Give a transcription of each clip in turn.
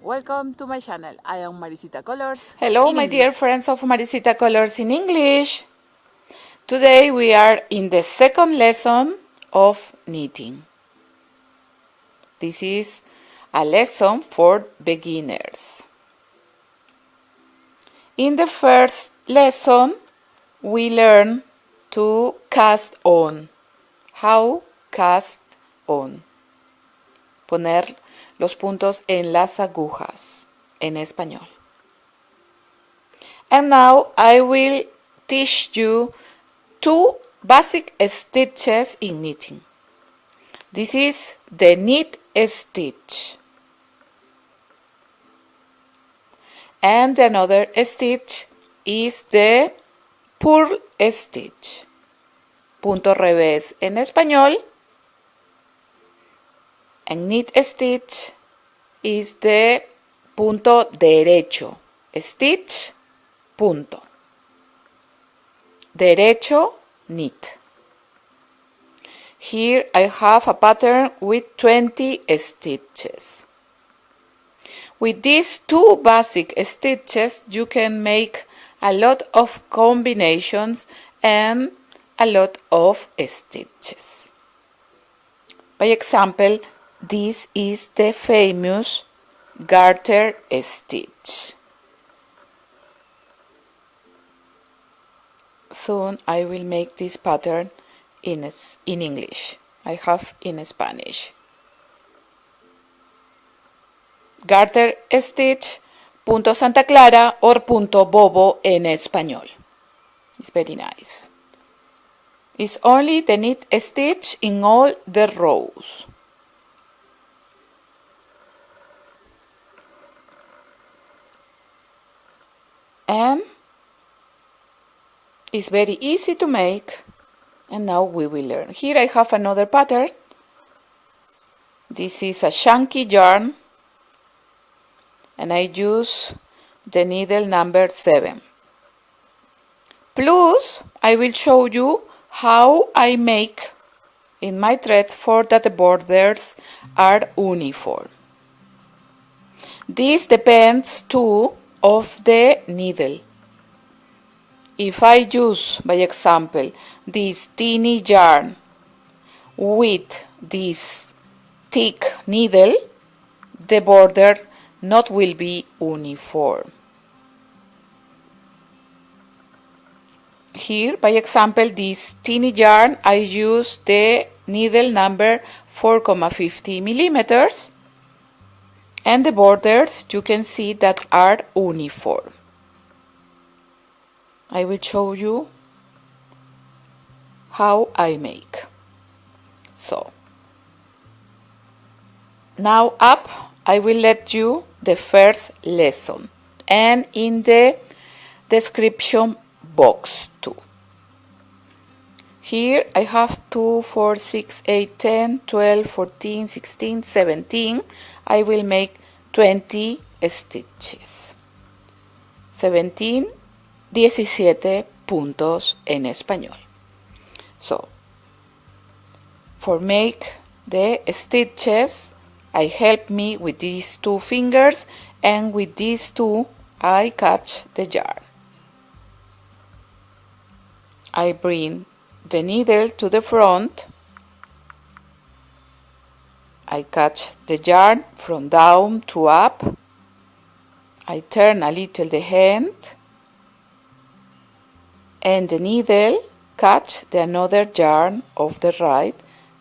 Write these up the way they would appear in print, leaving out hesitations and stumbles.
Welcome to my channel. I am Maricita Colours. Hello, my dear friends of Maricita Colours in English. Today we are in the second lesson of knitting. This is a lesson for beginners. In the first lesson, we learn to cast on. How cast on. Poner los puntos en las agujas en español. And now I will teach you two basic stitches in knitting. This is the knit stitch. And another stitch is the purl stitch. Punto revés en español. And knit stitch is the punto derecho. Stitch, punto. Derecho, knit. Here I have a pattern with 20 stitches. With these two basic stitches, you can make a lot of combinations and a lot of stitches. By example, this is the famous garter stitch. Soon I will make this pattern in English. I have in Spanish. Garter stitch, punto Santa Clara or punto bobo en español. It's very nice. It's only the knit stitch in all the rows. And it's very easy to make, and now we will learn. Here I have another pattern. This is a chunky yarn, and I use the needle number 7. Plus, I will show you how I make in my threads for that the borders are uniform. This depends too of the needle. If I use, by example, this teeny yarn with this thick needle, the border not will be uniform. Here, by example, this teeny yarn, I use the needle number 4,50 millimeters, and the borders you can see that are uniform. I will show you how I make. So, now up, I will let you the first lesson, and in the description box too. Here I have 2, 4, 6, 8, 10, 12, 14, 16, 17. I will make 20 stitches. 17 puntos en español. So, for make the stitches, I help me with these two fingers, and with these two I catch the yarn. I bring the needle to the front. I catch the yarn from down to up. I turn a little the hand, and the needle catch the another yarn of the right,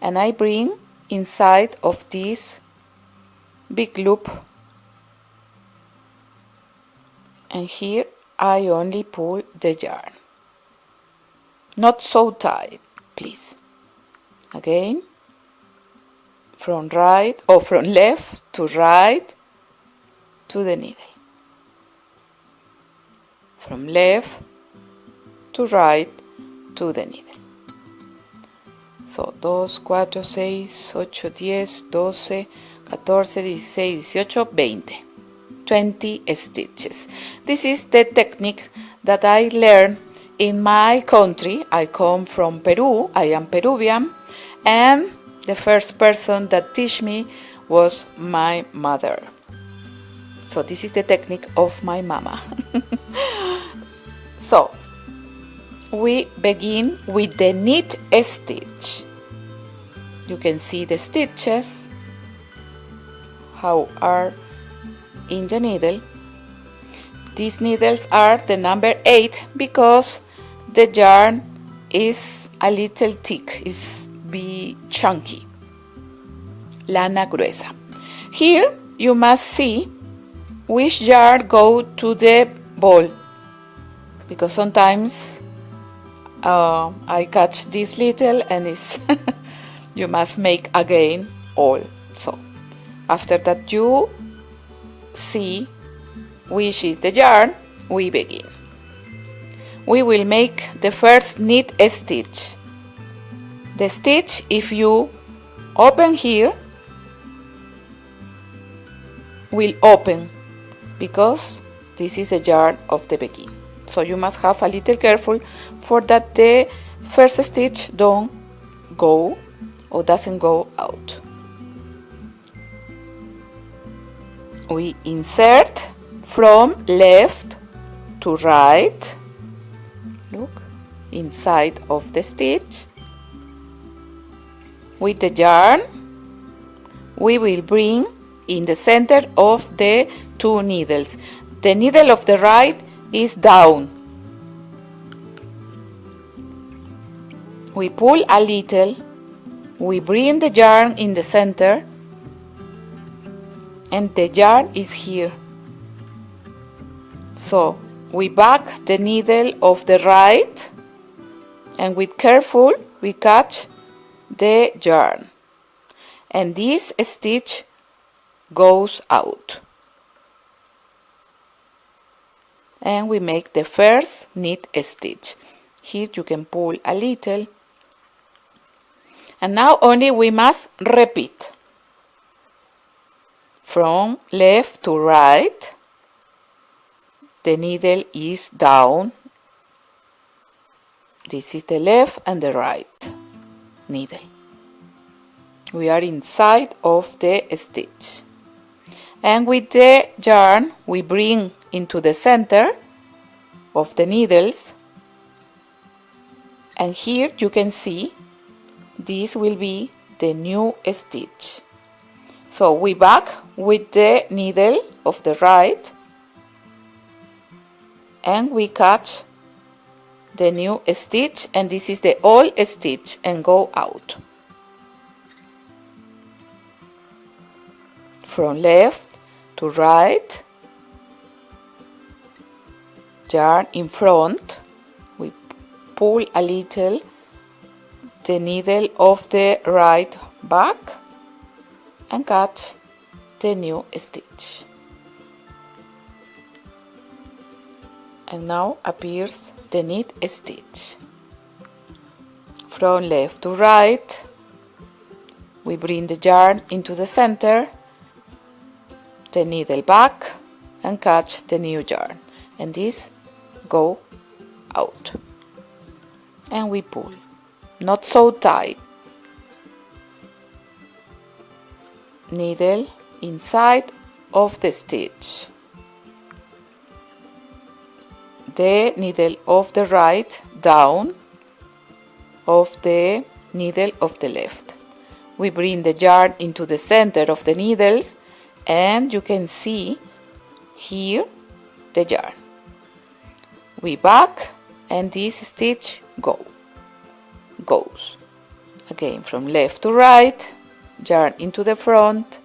and I bring inside of this big loop, and here I only pull the yarn. Not so tight, please. Again, from right or from left to right to the needle. From left to right to the needle. So, 2, 4, 6, 8, 10, 12, 14, 16, 18, 20. 20 stitches. This is the technique that I learned in my country. I come from Peru. I am Peruvian, and the first person that teach me was my mother. So this is the technique of my mama. So we begin with the knit stitch. You can see the stitches how are in the needle. These needles are the number 8 because the yarn is a little thick, is be chunky. Lana gruesa. Here you must see which yarn go to the ball, because sometimes I catch this little and it's you must make again all. So after that you see which is the yarn, we begin. We will make the first knit stitch. The stitch, if you open here, will open because this is a yarn of the beginning. So you must have a little careful for that the first stitch don't go or doesn't go out. We insert from left to right, look, inside of the stitch. With the yarn, we will bring in the center of the 2 needles. The needle of the right is down. We pull a little, we bring the yarn in the center, and the yarn is here. So we back the needle of the right, and with careful we catch the yarn, and this stitch goes out, and we make the first knit stitch. Here you can pull a little, and now only we must repeat from left to right. The needle is down. This is the left and the right needle. We are inside of the stitch. And with the yarn we bring into the center of the needles. And here you can see this will be the new stitch. So we back with the needle of the right, and we catch the new stitch, and this is the old stitch, and go out. From left to right, yarn in front, we pull a little the needle of the right back and catch the new stitch. And now appears the knit stitch. From left to right, we bring the yarn into the center, the needle back, and catch the new yarn, and this go out, and we pull, not so tight. Needle inside of the stitch, the needle of the right down of the needle of the left. We bring the yarn into the center of the needles, and you can see here the yarn. We back, and this stitch goes again from left to right, yarn into the front,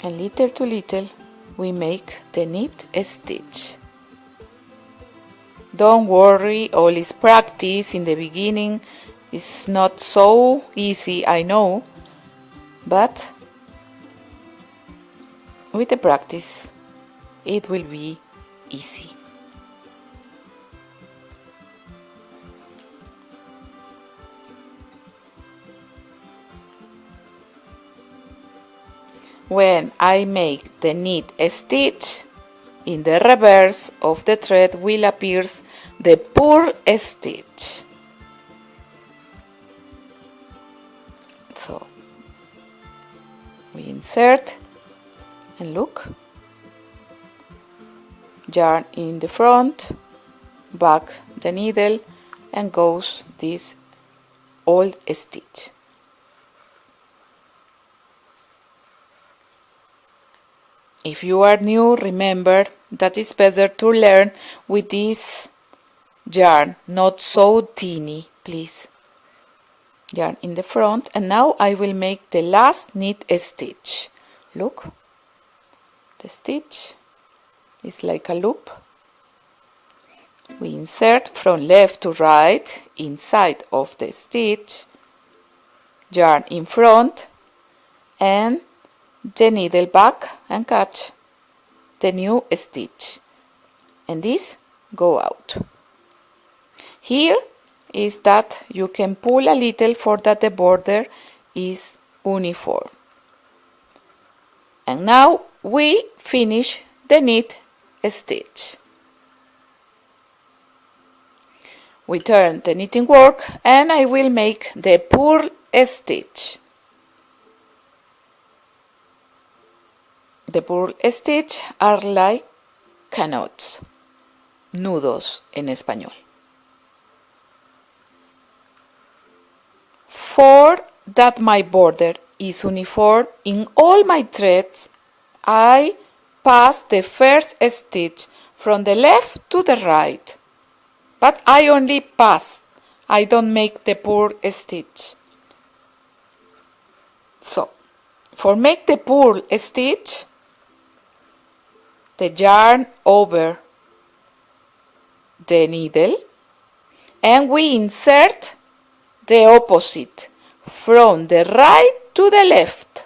and little to little we make the knit stitch. Don't worry, all is practice. In the beginning it's not so easy, I know, but with the practice it will be easy. When I make the knit stitch, in the reverse of the thread will appear the purl stitch. So we insert And look, yarn in the front, back the needle, and goes this old stitch. If you are new, remember that it's better to learn with this yarn, not so teeny, please. Yarn in the front, and now I will make the last knit stitch. Look, the stitch is like a loop. We insert from left to right inside of the stitch, yarn in front, and the needle back and catch the new stitch, and this go out. Here is that you can pull a little for that the border is uniform. And now we finish the knit stitch. We turn the knitting work and I will make the purl stitch. The purl stitch are like canots, nudos en español. For that my border is uniform in all my threads, I pass the first stitch from the left to the right, but I only pass, I don't make the purl stitch. So, for make the purl stitch, the yarn over the needle, and we insert the opposite from the right to the left.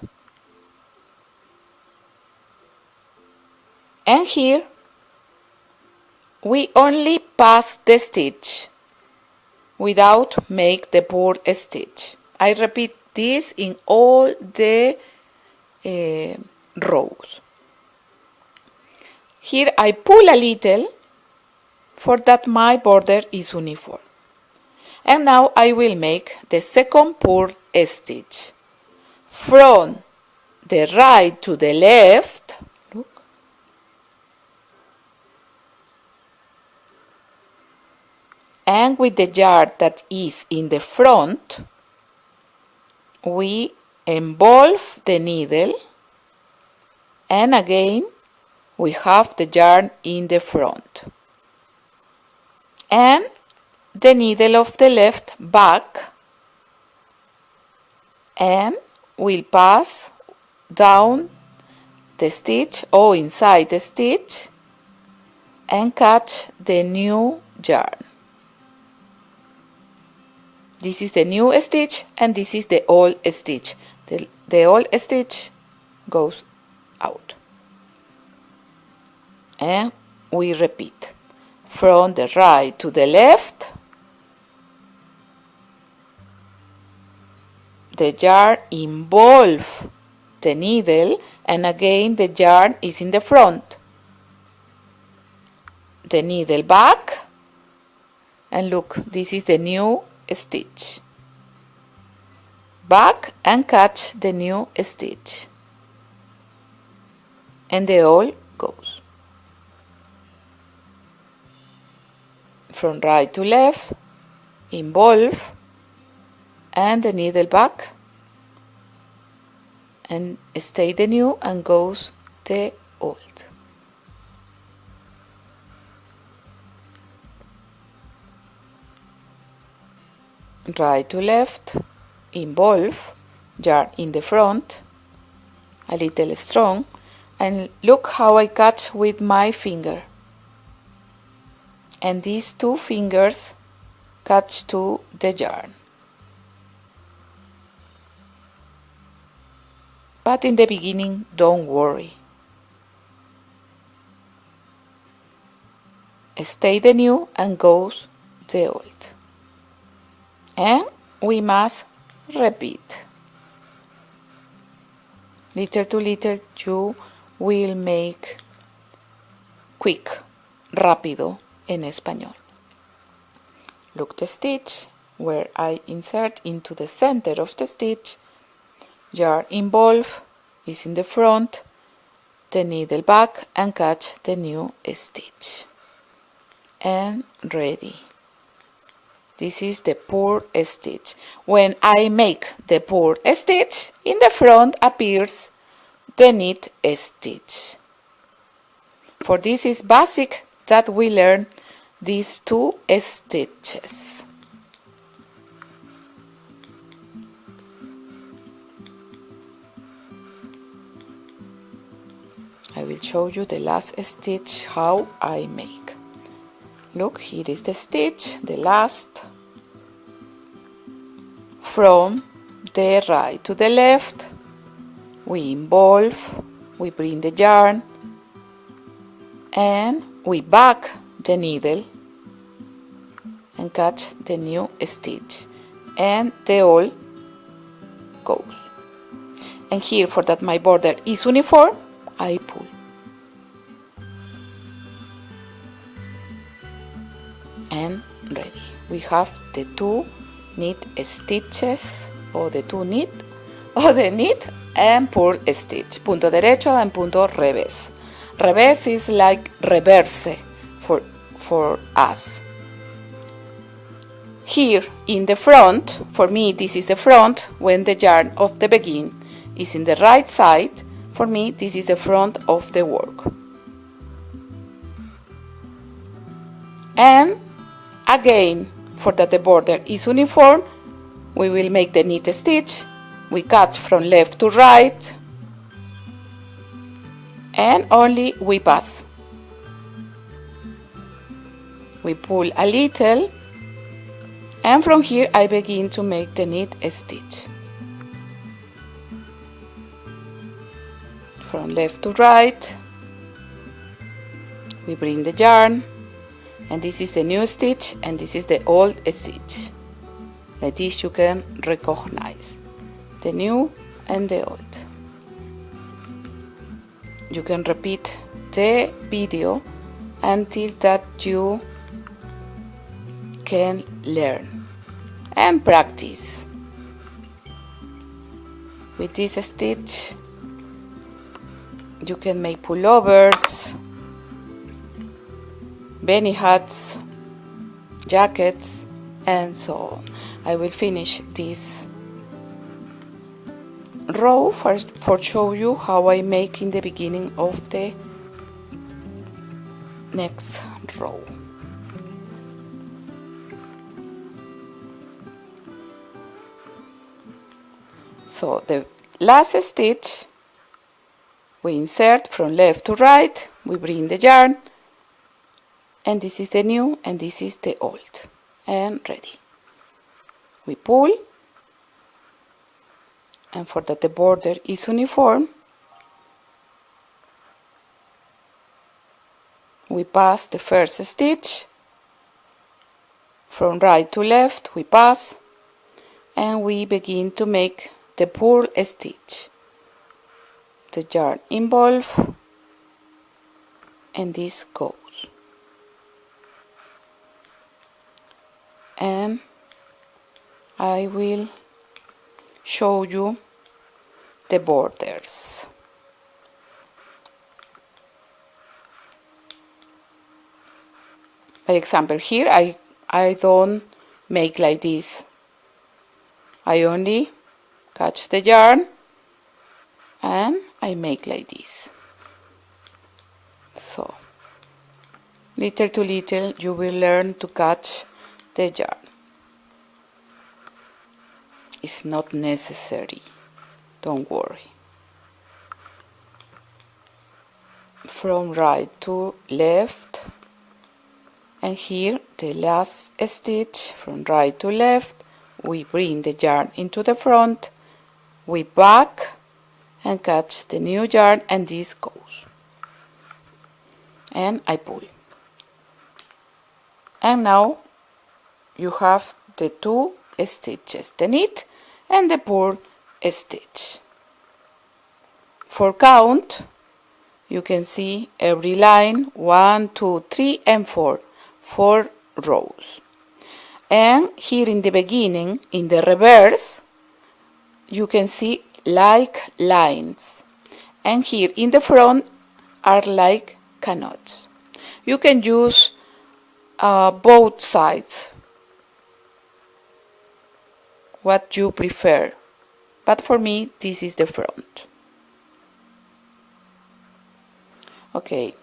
And here we only pass the stitch without make the purl stitch. I repeat this in all the rows. Here I pull a little for that my border is uniform. And now I will make the second purl stitch. From the right to the left, look, and with the yarn that is in the front, we involve the needle, and again we have the yarn in the front. And the needle of the left back, and we'll pass down the stitch or inside the stitch and catch the new yarn. This is the new stitch and this is the old stitch. The old stitch goes out. And we repeat. From the right to the left, the yarn involves the needle, and again the yarn is in the front. The needle back, and look, this is the new stitch. Back and catch the new stitch. And the all goes. From right to left, involve, and the needle back, and stay the new and goes the old. Right to left, involve, yarn in the front, a little strong, and look how I catch with my finger. And these two fingers catch to the yarn. But in the beginning, don't worry. Stay the new and goes the old. And we must repeat. Little to little you will make quick, rápido en español. Look the stitch where I insert into the center of the stitch. Yarn involved is in the front, the needle back and catch the new stitch. And ready. This is the purl stitch. When I make the purl stitch, in the front appears the knit stitch. For this is basic that we learn these two stitches. I will show you the last stitch how I make. Look, here is the stitch, the last. From the right to the left, we involve, we bring the yarn, and we back the needle and catch the new stitch, and the all goes. And here, for that my border is uniform, I pull. And ready. We have the two knit stitches, or the two knit, or the knit and purl stitch. Punto derecho and punto revés. Revés is like reverse for us. Here in the front, for me this is the front, when the yarn of the begin is in the right side, for me this is the front of the work. And again, for that the border is uniform, we will make the knit stitch. We cut from left to right, and only we pass. We pull a little, and from here I begin to make the knit stitch. From left to right, we bring the yarn, and this is the new stitch and this is the old stitch. Like this you can recognize the new and the old. You can repeat the video until that you can learn and practice. With this stitch you can make pullovers, beanie hats, jackets, and so on. I will finish this row for show you how I make in the beginning of the next row. So the last stitch we insert from left to right, we bring the yarn, and this is the new and this is the old, and ready. We pull, and for that the border is uniform, we pass the first stitch, from right to left we pass, and we begin to make the purl stitch. The yarn involved, and this goes. And I will show you the borders. By example, here I don't make like this. I only catch the yarn and I make like this. So little to little you will learn to catch the yarn. It's not necessary, don't worry. From right to left, and here the last stitch, from right to left, we bring the yarn into the front, we back and catch the new yarn, and this goes. And I pull. And now you have the two stitches, the knit and the purl stitch. For count, you can see every line 1, 2, 3, and 4 rows. And here in the beginning, in the reverse, you can see like lines. And here in the front, are like canots. You can use both sides, what you prefer, but for me this is the front. Okay,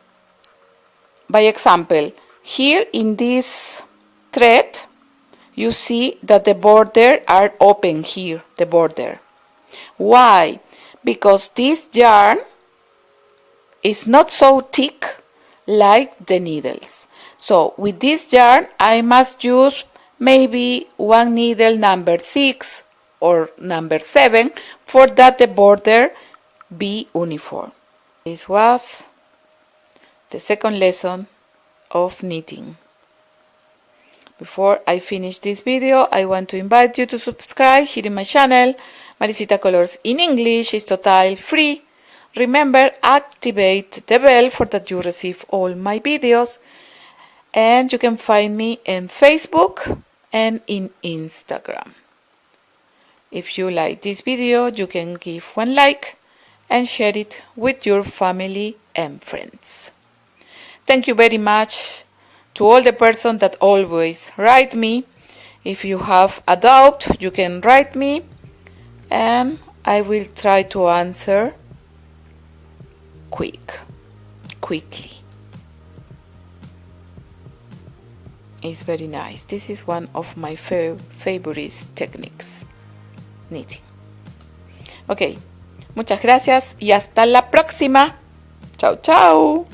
by example, here in this thread you see that the border are open here, the border. Why? Because this yarn is not so thick like the needles. So with this yarn I must use maybe one needle number 6 or number 7 for that the border be uniform. This was the second lesson of knitting. Before I finish this video, I want to invite you to subscribe here in my channel. Maricita Colours in English is totally free. Remember, activate the bell for that you receive all my videos. And you can find me in Facebook and in Instagram. If you like this video, you can give one like and share it with your family and friends. Thank you very much to all the persons that always write me. If you have a doubt, you can write me and I will try to answer quickly. It's very nice. This is one of my favorite techniques, knitting. Ok, muchas gracias y hasta la próxima. Chao, chao.